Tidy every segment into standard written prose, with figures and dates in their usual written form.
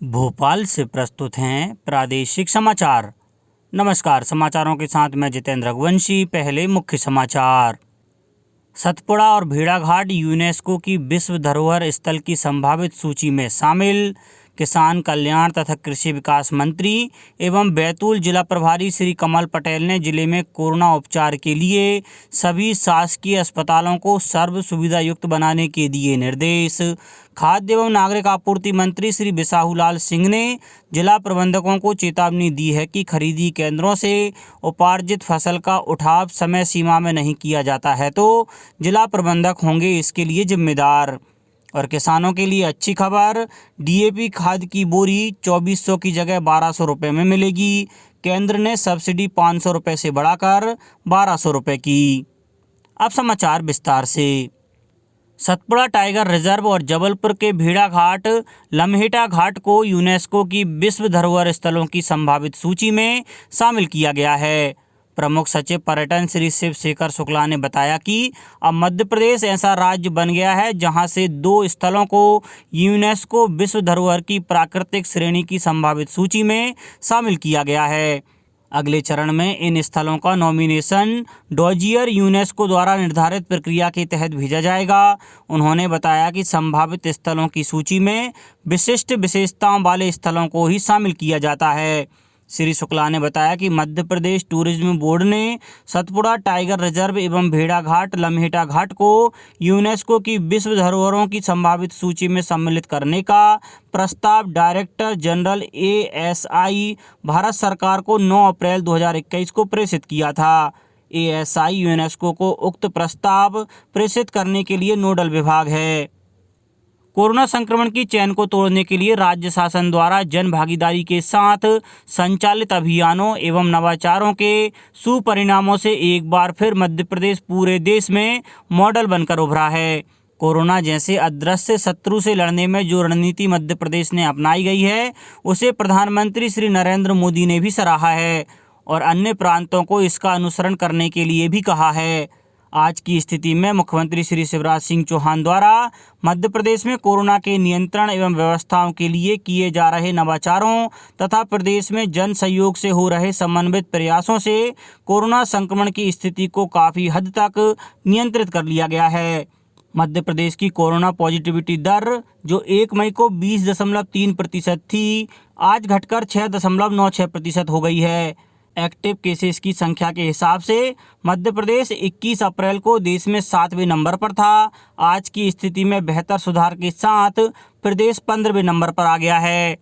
भोपाल से प्रस्तुत हैं प्रादेशिक समाचार। नमस्कार, समाचारों के साथ मैं जितेंद्र रघुवंशी। पहले मुख्य समाचार। सतपुड़ा और भेड़ाघाट यूनेस्को की विश्व धरोहर स्थल की संभावित सूची में शामिल। किसान कल्याण तथा कृषि विकास मंत्री एवं बैतूल जिला प्रभारी श्री कमल पटेल ने जिले में कोरोना उपचार के लिए सभी शासकीय अस्पतालों को सर्व सुविधा युक्त बनाने के दिए निर्देश। खाद्य एवं नागरिक आपूर्ति मंत्री श्री बिसाहूलाल सिंह ने जिला प्रबंधकों को चेतावनी दी है कि खरीदी केंद्रों से उपार्जित फसल का उठाव समय सीमा में नहीं किया जाता है तो जिला प्रबंधक होंगे इसके लिए जिम्मेदार। और किसानों के लिए अच्छी खबर, डीएपी खाद की बोरी 2400 की जगह 1200 रुपये में मिलेगी। केंद्र ने सब्सिडी 500 रुपये से बढ़ाकर 1200 रुपये की। अब समाचार विस्तार से। सतपुड़ा टाइगर रिजर्व और जबलपुर के भेड़ाघाट लम्हेटा घाट को यूनेस्को की विश्व धरोहर स्थलों की संभावित सूची में शामिल किया गया है। प्रमुख सचिव पर्यटन श्री शिव शेखर शुक्ला ने बताया कि अब मध्य प्रदेश ऐसा राज्य बन गया है जहां से 2 स्थलों को यूनेस्को विश्व धरोहर की प्राकृतिक श्रेणी की संभावित सूची में शामिल किया गया है। अगले चरण में इन स्थलों का नॉमिनेशन डॉजियर यूनेस्को द्वारा निर्धारित प्रक्रिया के तहत भेजा जाएगा। उन्होंने बताया कि संभावित स्थलों की सूची में विशिष्ट विशेषताओं वाले स्थलों को ही शामिल किया जाता है। श्री शुक्ला ने बताया कि मध्य प्रदेश टूरिज्म बोर्ड ने सतपुड़ा टाइगर रिजर्व एवं भेड़ाघाट लम्हेटा घाट को यूनेस्को की विश्व धरोहरों की संभावित सूची में सम्मिलित करने का प्रस्ताव डायरेक्टर जनरल एएसआई भारत सरकार को 9 अप्रैल 2021 को प्रेषित किया था। एएसआई यूनेस्को को उक्त प्रस्ताव प्रेषित करने के लिए नोडल विभाग है। कोरोना संक्रमण की चेन को तोड़ने के लिए राज्य शासन द्वारा जन भागीदारी के साथ संचालित अभियानों एवं नवाचारों के सुपरिणामों से एक बार फिर मध्य प्रदेश पूरे देश में मॉडल बनकर उभरा है। कोरोना जैसे अदृश्य शत्रु से लड़ने में जो रणनीति मध्य प्रदेश ने अपनाई गई है उसे प्रधानमंत्री श्री नरेंद्र मोदी ने भी सराहा है और अन्य प्रांतों को इसका अनुसरण करने के लिए भी कहा है। आज की स्थिति में मुख्यमंत्री श्री शिवराज सिंह चौहान द्वारा मध्य प्रदेश में कोरोना के नियंत्रण एवं व्यवस्थाओं के लिए किए जा रहे नवाचारों तथा प्रदेश में जन सहयोग से हो रहे समन्वित प्रयासों से कोरोना संक्रमण की स्थिति को काफ़ी हद तक नियंत्रित कर लिया गया है। मध्य प्रदेश की कोरोना पॉजिटिविटी दर जो 1 मई को 20.3% थी, आज घटकर 6.96% हो गई है। एक्टिव केसेस की संख्या के हिसाब से मध्य प्रदेश 21 अप्रैल को देश में 7वें नंबर पर था। आज की स्थिति में बेहतर सुधार के साथ प्रदेश 15वें नंबर पर आ गया है।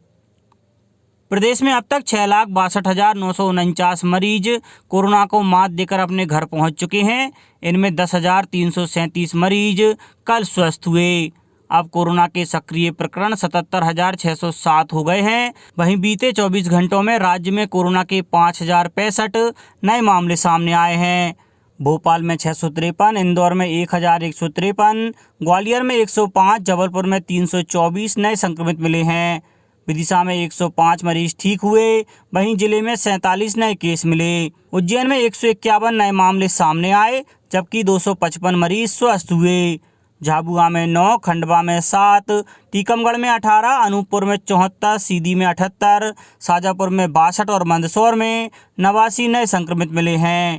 प्रदेश में अब तक 6,62,949 मरीज कोरोना को मात देकर अपने घर पहुंच चुके हैं। इनमें 10,337 मरीज कल स्वस्थ हुए। अब कोरोना के सक्रिय प्रकरण 77,607 हो गए हैं। वहीं बीते 24 घंटों में राज्य में कोरोना के 5,065 नए मामले सामने आए हैं। भोपाल में 653, इंदौर में 1,153, ग्वालियर में 105, जबलपुर में 324 नए संक्रमित मिले हैं। विदिशा में 105 मरीज ठीक हुए। वहीं जिले में 47 नए केस मिले। उज्जैन में 151 नए मामले सामने आए जबकि 255 मरीज स्वस्थ हुए। झाबुआ में 9, खंडवा में 7, टीकमगढ़ में 18, अनूपपुर में 74, सीधी में 78, शाजापुर में 62 और मंदसौर में 89 नए संक्रमित मिले हैं।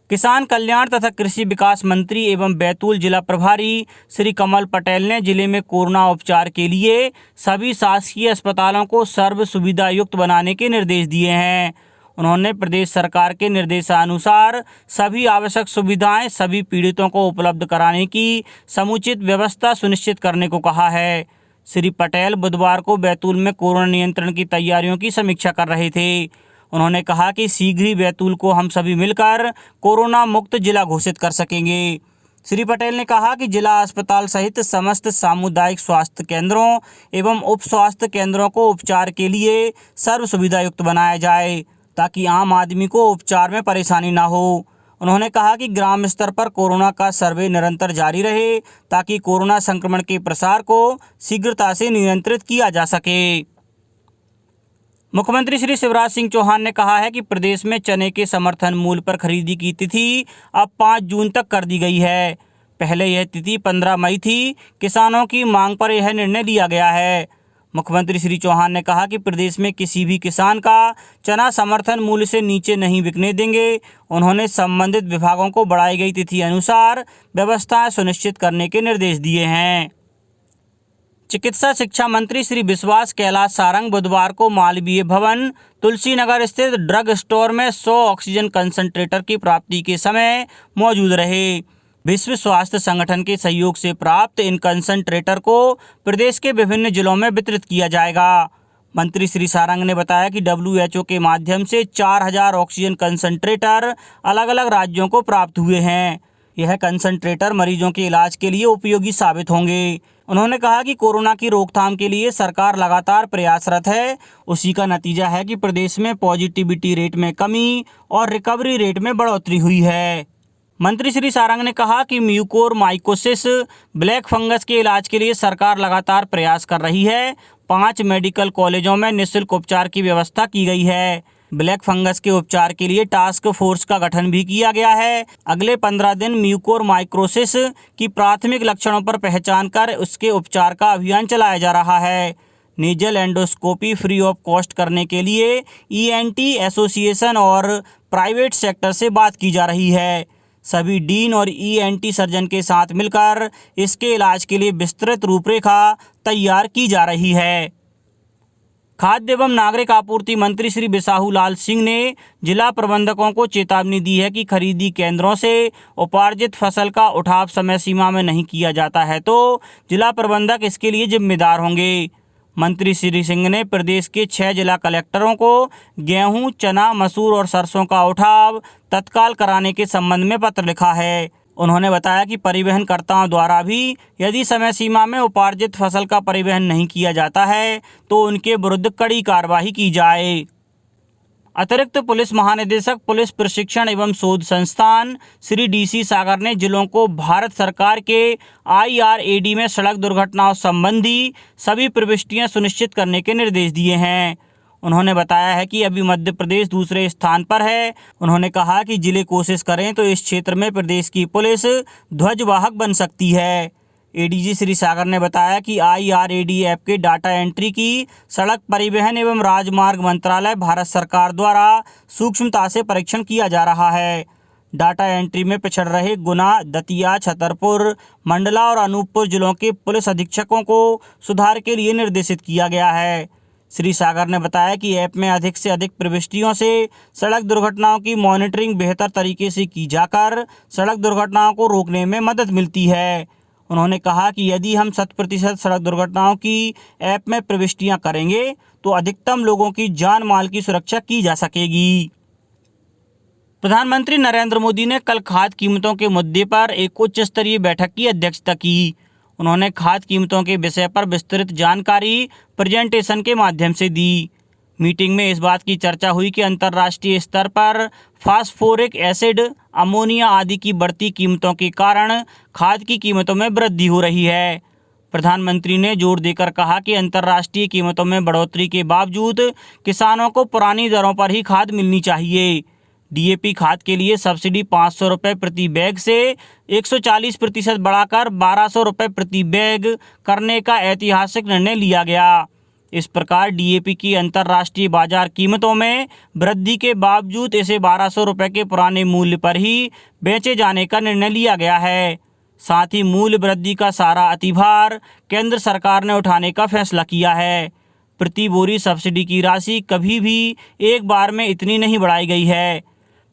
किसान कल्याण तथा कृषि विकास मंत्री एवं बैतूल जिला प्रभारी श्री कमल पटेल ने जिले में कोरोना उपचार के लिए सभी शासकीय अस्पतालों को सर्व सुविधा युक्त बनाने के निर्देश दिए हैं। उन्होंने प्रदेश सरकार के निर्देशानुसार सभी आवश्यक सुविधाएं सभी पीड़ितों को उपलब्ध कराने की समुचित व्यवस्था सुनिश्चित करने को कहा है। श्री पटेल बुधवार को बैतूल में कोरोना नियंत्रण की तैयारियों की समीक्षा कर रहे थे। उन्होंने कहा कि शीघ्र ही बैतूल को हम सभी मिलकर कोरोना मुक्त जिला घोषित कर सकेंगे। श्री पटेल ने कहा कि जिला अस्पताल सहित समस्त सामुदायिक स्वास्थ्य केंद्रों एवं उप स्वास्थ्य केंद्रों को उपचार के लिए सर्व सुविधा युक्त बनाया जाए ताकि आम आदमी को उपचार में परेशानी ना हो। उन्होंने कहा कि ग्राम स्तर पर कोरोना का सर्वे निरंतर जारी रहे ताकि कोरोना संक्रमण के प्रसार को शीघ्रता से नियंत्रित किया जा सके। मुख्यमंत्री श्री शिवराज सिंह चौहान ने कहा है कि प्रदेश में चने के समर्थन मूल्य पर खरीदी की तिथि अब 5 जून तक कर दी गई है। पहले यह तिथि 15 मई थी। किसानों की मांग पर यह निर्णय लिया गया है। मुख्यमंत्री श्री चौहान ने कहा कि प्रदेश में किसी भी किसान का चना समर्थन मूल्य से नीचे नहीं बिकने देंगे। उन्होंने संबंधित विभागों को बढ़ाई गई तिथि अनुसार व्यवस्थाएं सुनिश्चित करने के निर्देश दिए हैं। चिकित्सा शिक्षा मंत्री श्री विश्वास कैलाश सारंग बुधवार को मालवीय भवन तुलसीनगर स्थित ड्रग स्टोर में 100 ऑक्सीजन कंसंट्रेटर की प्राप्ति के समय मौजूद रहे। विश्व स्वास्थ्य संगठन के सहयोग से प्राप्त इन कंसंट्रेटर को प्रदेश के विभिन्न जिलों में वितरित किया जाएगा। मंत्री श्री सारंग ने बताया कि WHO के माध्यम से 4000 ऑक्सीजन कंसंट्रेटर अलग अलग राज्यों को प्राप्त हुए हैं। यह कंसंट्रेटर मरीजों के इलाज के लिए उपयोगी साबित होंगे। उन्होंने कहा कि कोरोना की रोकथाम के लिए सरकार लगातार प्रयासरत है। उसी का नतीजा है कि प्रदेश में पॉजिटिविटी रेट में कमी और रिकवरी रेट में बढ़ोतरी हुई है। मंत्री श्री सारंग ने कहा कि म्यूकोरमाइकोसिस ब्लैक फंगस के इलाज के लिए सरकार लगातार प्रयास कर रही है। 5 मेडिकल कॉलेजों में निःशुल्क उपचार की व्यवस्था की गई है। ब्लैक फंगस के उपचार के लिए टास्क फोर्स का गठन भी किया गया है। अगले 15 दिन म्यूकोरमाइकोसिस की प्राथमिक लक्षणों पर पहचान कर उसके उपचार का अभियान चलाया जा रहा है। Nasal endoscopy free of cost करने के लिए ENT एसोसिएशन और प्राइवेट सेक्टर से बात की जा रही है। सभी डीन और ENT सर्जन के साथ मिलकर इसके इलाज के लिए विस्तृत रूपरेखा तैयार की जा रही है। खाद्य एवं नागरिक आपूर्ति मंत्री श्री बिसाहू लाल सिंह ने जिला प्रबंधकों को चेतावनी दी है कि खरीदी केंद्रों से उपार्जित फसल का उठाव समय सीमा में नहीं किया जाता है तो जिला प्रबंधक इसके लिए जिम्मेदार होंगे। मंत्री श्री सिंह ने प्रदेश के 6 जिला कलेक्टरों को गेहूं, चना, मसूर और सरसों का उठाव तत्काल कराने के संबंध में पत्र लिखा है। उन्होंने बताया कि परिवहनकर्ताओं द्वारा भी यदि समय सीमा में उपार्जित फसल का परिवहन नहीं किया जाता है तो उनके विरुद्ध कड़ी कार्रवाई की जाए। अतिरिक्त पुलिस महानिदेशक पुलिस प्रशिक्षण एवं शोध संस्थान श्री DC सागर ने जिलों को भारत सरकार के IRAD में सड़क दुर्घटनाओं संबंधी सभी प्रविष्टियां सुनिश्चित करने के निर्देश दिए हैं। उन्होंने बताया है कि अभी मध्य प्रदेश दूसरे स्थान पर है। उन्होंने कहा कि जिले कोशिश करें तो इस क्षेत्र में प्रदेश की पुलिस ध्वजवाहक बन सकती है। ADG श्री सागर ने बताया कि IRAD ऐप के डाटा एंट्री की सड़क परिवहन एवं राजमार्ग मंत्रालय भारत सरकार द्वारा सूक्ष्मता से परीक्षण किया जा रहा है। डाटा एंट्री में पिछड़ रहे गुना, दतिया, छतरपुर, मंडला और अनूपपुर जिलों के पुलिस अधीक्षकों को सुधार के लिए निर्देशित किया गया है। श्री सागर ने बताया कि ऐप में अधिक से अधिक प्रविष्टियों से सड़क दुर्घटनाओं की मॉनिटरिंग बेहतर तरीके से की जाकर सड़क दुर्घटनाओं को रोकने में मदद मिलती है। उन्होंने कहा कि यदि हम 100% सड़क दुर्घटनाओं की ऐप में प्रविष्टियां करेंगे तो अधिकतम लोगों की जान माल की सुरक्षा की जा सकेगी। प्रधानमंत्री नरेंद्र मोदी ने कल खाद्य कीमतों के मुद्दे पर एक उच्च स्तरीय बैठक की अध्यक्षता की। उन्होंने खाद्य कीमतों के विषय पर विस्तृत जानकारी प्रेजेंटेशन के माध्यम से दी। मीटिंग में इस बात की चर्चा हुई कि अंतर्राष्ट्रीय स्तर पर फास्फोरिक एसिड, अमोनिया आदि की बढ़ती कीमतों के कारण खाद्य की कीमतों में वृद्धि हो रही है। प्रधानमंत्री ने जोर देकर कहा कि अंतर्राष्ट्रीय कीमतों में बढ़ोतरी के बावजूद किसानों को पुरानी दरों पर ही खाद मिलनी चाहिए। DAP खाद के लिए सब्सिडी 500 रुपये प्रति बैग से 140% बढ़ाकर 1200 रुपये प्रति बैग करने का ऐतिहासिक निर्णय लिया गया। इस प्रकार DAP की अंतर्राष्ट्रीय बाजार कीमतों में वृद्धि के बावजूद इसे 1200 रुपये के पुराने मूल्य पर ही बेचे जाने का निर्णय लिया गया है। साथ ही मूल्य वृद्धि का सारा अतिभार केंद्र सरकार ने उठाने का फैसला किया है। प्रति बोरी सब्सिडी की राशि कभी भी एक बार में इतनी नहीं बढ़ाई गई है।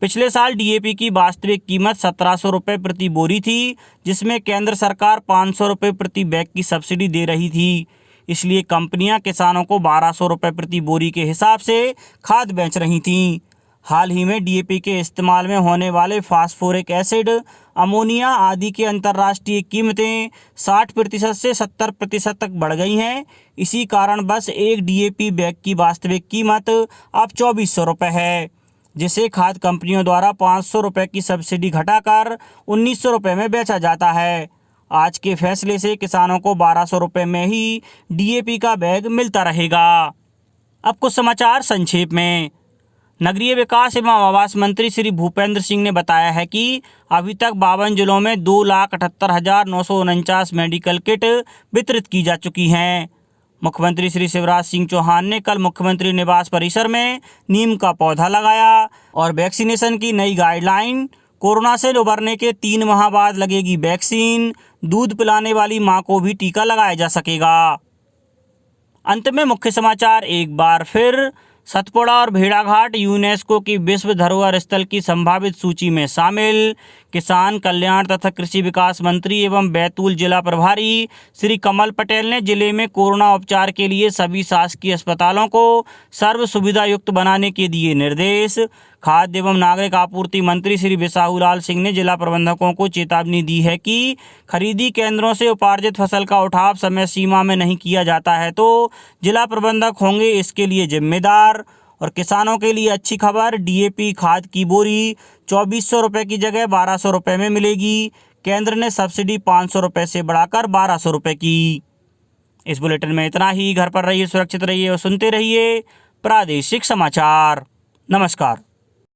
पिछले साल DAP की वास्तविक कीमत 1700 रुपये प्रति बोरी थी, जिसमें केंद्र सरकार 500 रुपये प्रति बैग की सब्सिडी दे रही थी। इसलिए कंपनियां किसानों को 1200 रुपये प्रति बोरी के हिसाब से खाद बेच रही थीं। हाल ही में DAP के इस्तेमाल में होने वाले फास्फोरिक एसिड, अमोनिया आदि की अंतर्राष्ट्रीय कीमतें 60% से 70% तक बढ़ गई हैं। इसी कारण बस एक DAP बैग की वास्तविक कीमत अब 2400 रुपये है, जिसे खाद कंपनियों द्वारा 500 रुपये की सब्सिडी घटाकर 1900 रुपये में बेचा जाता है। आज के फैसले से किसानों को 1200 रुपये में ही DAP का बैग मिलता रहेगा। अब कुछ समाचार संक्षेप में। नगरीय विकास एवं आवास मंत्री श्री भूपेंद्र सिंह ने बताया है कि अभी तक 52 जिलों में 2,78,949 मेडिकल किट वितरित की जा चुकी हैं। मुख्यमंत्री श्री शिवराज सिंह चौहान ने कल मुख्यमंत्री निवास परिसर में नीम का पौधा लगाया और वैक्सीनेशन की नई गाइडलाइन। कोरोना से उबरने के 3 माह बाद लगेगी वैक्सीन। दूध पिलाने वाली मां को भी टीका लगाया जा सकेगा। अंत में मुख्य समाचार एक बार फिर। सतपुड़ा और भेड़ाघाट यूनेस्को की विश्व धरोहर स्थल की संभावित सूची में शामिल। किसान कल्याण तथा कृषि विकास मंत्री एवं बैतूल जिला प्रभारी श्री कमल पटेल ने जिले में कोरोना उपचार के लिए सभी शासकीय अस्पतालों को सर्व सुविधा युक्त बनाने के दिए निर्देश। खाद्य एवं नागरिक आपूर्ति मंत्री श्री बिसाहू लाल सिंह ने जिला प्रबंधकों को चेतावनी दी है कि खरीदी केंद्रों से उपार्जित फसल का उठाव समय सीमा में नहीं किया जाता है तो जिला प्रबंधक होंगे इसके लिए जिम्मेदार। और किसानों के लिए अच्छी खबर, डीएपी खाद की बोरी 2400 रुपये की जगह 1200 रुपये में मिलेगी। केंद्र ने सब्सिडी 500 रुपये से बढ़ाकर 1200 रुपये की। इस बुलेटिन में इतना ही। घर पर रहिए, सुरक्षित रहिए और सुनते रहिए प्रादेशिक समाचार। नमस्कार।